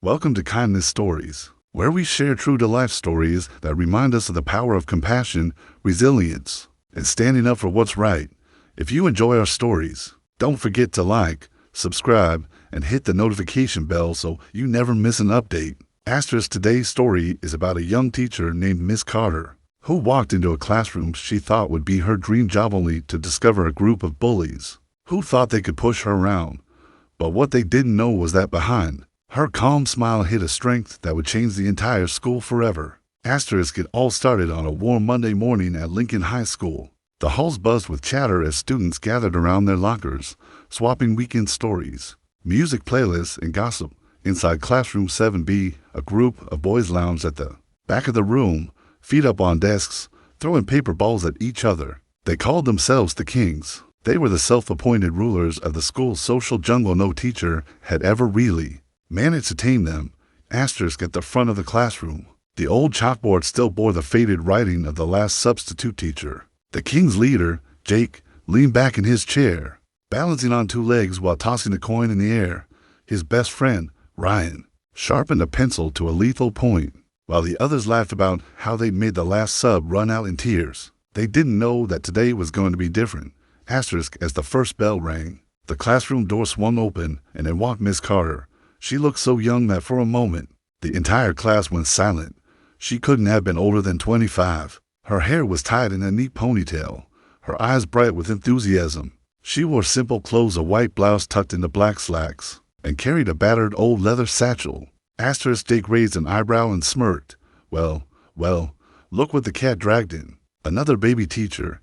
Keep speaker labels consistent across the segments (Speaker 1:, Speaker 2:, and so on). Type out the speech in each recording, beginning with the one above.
Speaker 1: Welcome to Kindness Stories, where we share true-to-life stories that remind us of the power of compassion, resilience, and standing up for what's right. If you enjoy our stories, don't forget to like, subscribe, and hit the notification bell so you never miss an update. Today's story is about a young teacher named Miss Carter, who walked into a classroom she thought would be her dream job, only to discover a group of bullies who thought they could push her around. But what they didn't know was that behind her calm smile hid a strength that would change the entire school forever. It all started on a warm Monday morning at Lincoln High School. The halls buzzed with chatter as students gathered around their lockers, swapping weekend stories, music playlists, and gossip. Inside classroom 7B, a group of boys lounged at the back of the room, feet up on desks, throwing paper balls at each other. They called themselves the Kings. They were the self-appointed rulers of the school's social jungle no teacher had ever really managed to tame them. At the front of the classroom, the old chalkboard still bore the faded writing of the last substitute teacher. The King's leader, Jake, leaned back in his chair, balancing on two legs while tossing a coin in the air. His best friend, Ryan, sharpened a pencil to a lethal point, while the others laughed about how they'd made the last sub run out in tears. They didn't know that today was going to be different. As the first bell rang, the classroom door swung open and in walked Miss Carter. She looked so young that for a moment, the entire class went silent. She couldn't have been older than 25. Her hair was tied in a neat ponytail, her eyes bright with enthusiasm. She wore simple clothes, a white blouse tucked into black slacks, and carried a battered old leather satchel. Jake raised an eyebrow and smirked. Well, look what the cat dragged in. Another baby teacher.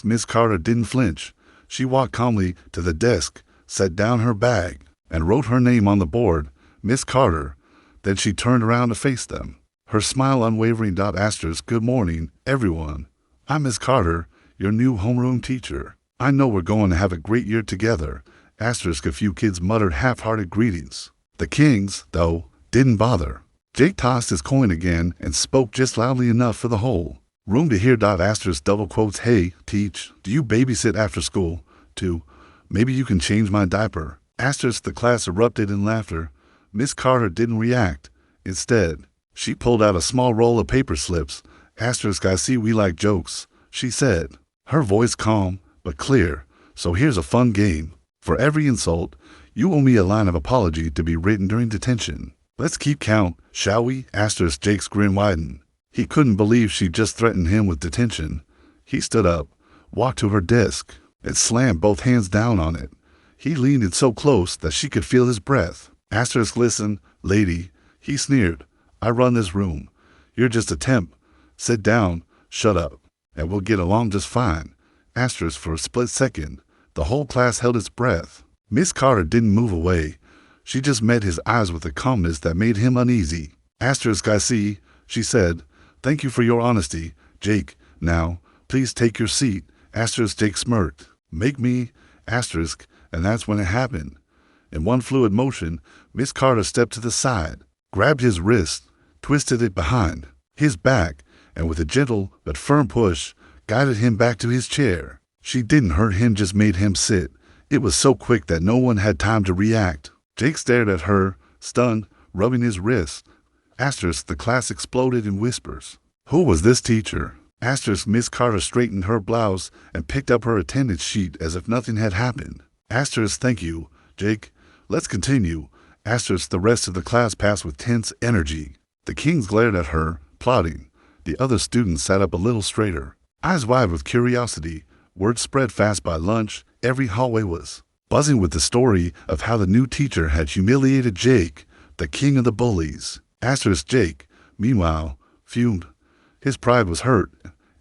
Speaker 1: Miss Carter didn't flinch. She walked calmly to the desk, set down her bag, and wrote her name on the board, Miss Carter. Then she turned around to face them, her smile unwavering. Good morning, everyone. I'm Miss Carter, your new homeroom teacher. I know we're going to have a great year together. A few kids muttered half-hearted greetings. The Kings, though, didn't bother. Jake tossed his coin again and spoke just loudly enough for the whole room to hear. Double quotes, hey, teach, do you babysit after school? Too, maybe you can change my diaper. The class erupted in laughter. Miss Carter didn't react. Instead, she pulled out a small roll of paper slips. I see we like jokes, she said, her voice calm but clear. So here's a fun game. For every insult, you owe me a line of apology to be written during detention. Let's keep count, shall we? Jake's grin widened. He couldn't believe she just threatened him with detention. He stood up, walked to her desk, and slammed both hands down on it. He leaned in so close that she could feel his breath. Listen, lady, he sneered. I run this room. You're just a temp. Sit down, shut up, and we'll get along just fine. For a split second, the whole class held its breath. Miss Carter didn't move away. She just met his eyes with a calmness that made him uneasy. I see, she said. Thank you for your honesty, Jake. Now, please take your seat. Jake smirked. Make me, and that's when it happened. In one fluid motion, Miss Carter stepped to the side, grabbed his wrist, twisted it behind his back, and with a gentle but firm push, guided him back to his chair. She didn't hurt him, just made him sit. It was so quick that no one had time to react. Jake stared at her, stunned, rubbing his wrist. The class exploded in whispers. Who was this teacher? Miss Carter straightened her blouse and picked up her attendance sheet as if nothing had happened. Thank you, Jake. Let's continue. The rest of the class passed with tense energy. The Kings glared at her, plotting. The other students sat up a little straighter, eyes wide with curiosity. Word spread fast. By lunch, every hallway was buzzing with the story of how the new teacher had humiliated Jake, the king of the bullies. Jake, meanwhile, fumed. His pride was hurt,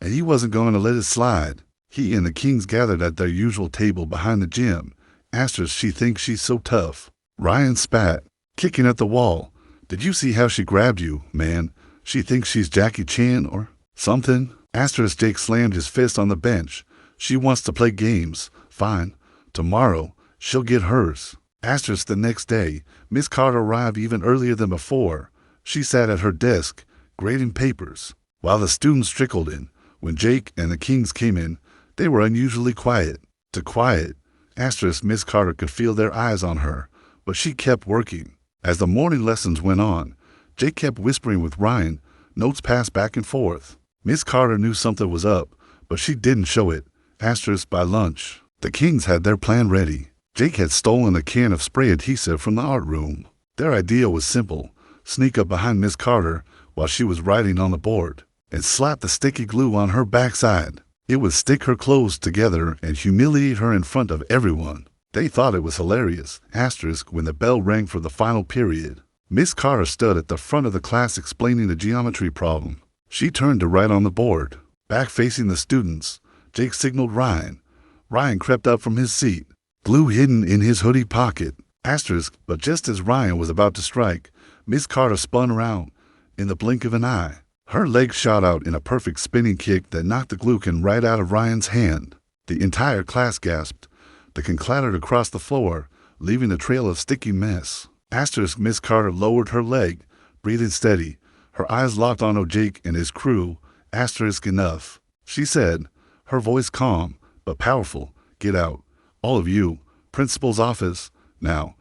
Speaker 1: and he wasn't going to let it slide. He and the Kings gathered at their usual table behind the gym. She thinks she's so tough. Ryan spat, kicking at the wall. Did you see how she grabbed you, man? She thinks she's Jackie Chan or something. Jake slammed his fist on the bench. She wants to play games. Fine. Tomorrow, she'll get hers. The next day, Miss Carter arrived even earlier than before. She sat at her desk, grading papers, while the students trickled in. When Jake and the Kings came in, they were unusually quiet. Miss Carter could feel their eyes on her, but she kept working. As the morning lessons went on, Jake kept whispering with Ryan, notes passed back and forth. Miss Carter knew something was up, but she didn't show it. By lunch, the Kings had their plan ready. Jake had stolen a can of spray adhesive from the art room. Their idea was simple: sneak up behind Miss Carter while she was writing on the board and slap the sticky glue on her backside. It would stick her clothes together and humiliate her in front of everyone. They thought it was hilarious. When the bell rang for the final period, Miss Carter stood at the front of the class explaining the geometry problem. She turned to write on the board. Back facing the students, Jake signaled Ryan. Ryan crept up from his seat, glue hidden in his hoodie pocket. But just as Ryan was about to strike, Miss Carter spun around in the blink of an eye. Her leg shot out in a perfect spinning kick that knocked the glue can right out of Ryan's hand. The entire class gasped. The can clattered across the floor, leaving a trail of sticky mess. Miss Carter lowered her leg, breathing steady, her eyes locked on Jake and his crew. Enough, she said, her voice calm but powerful. Get out, all of you. Principal's office, now.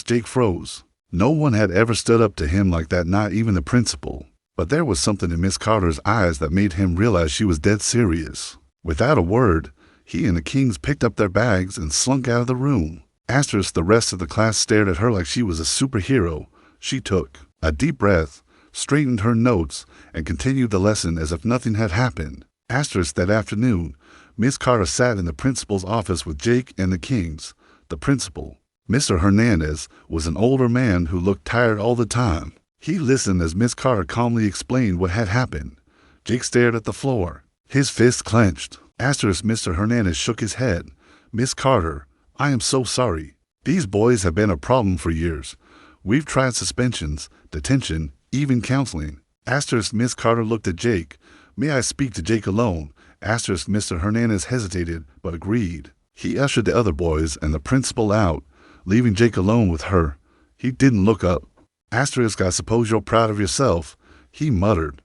Speaker 1: Jake froze. No one had ever stood up to him like that, not even the principal. But there was something in Miss Carter's eyes that made him realize she was dead serious. Without a word, he and the Kings picked up their bags and slunk out of the room. The rest of the class stared at her like she was a superhero. She took a deep breath, straightened her notes, and continued the lesson as if nothing had happened. That afternoon, Miss Carter sat in the principal's office with Jake and the Kings. The principal, Mr. Hernandez, was an older man who looked tired all the time. He listened as Miss Carter calmly explained what had happened. Jake stared at the floor, his fists clenched. Mr. Hernandez shook his head. Miss Carter, I am so sorry. These boys have been a problem for years. We've tried suspensions, detention, even counseling. Miss Carter looked at Jake. May I speak to Jake alone? Mr. Hernandez hesitated, but agreed. He ushered the other boys and the principal out, leaving Jake alone with her. He didn't look up. I suppose you're proud of yourself, he muttered.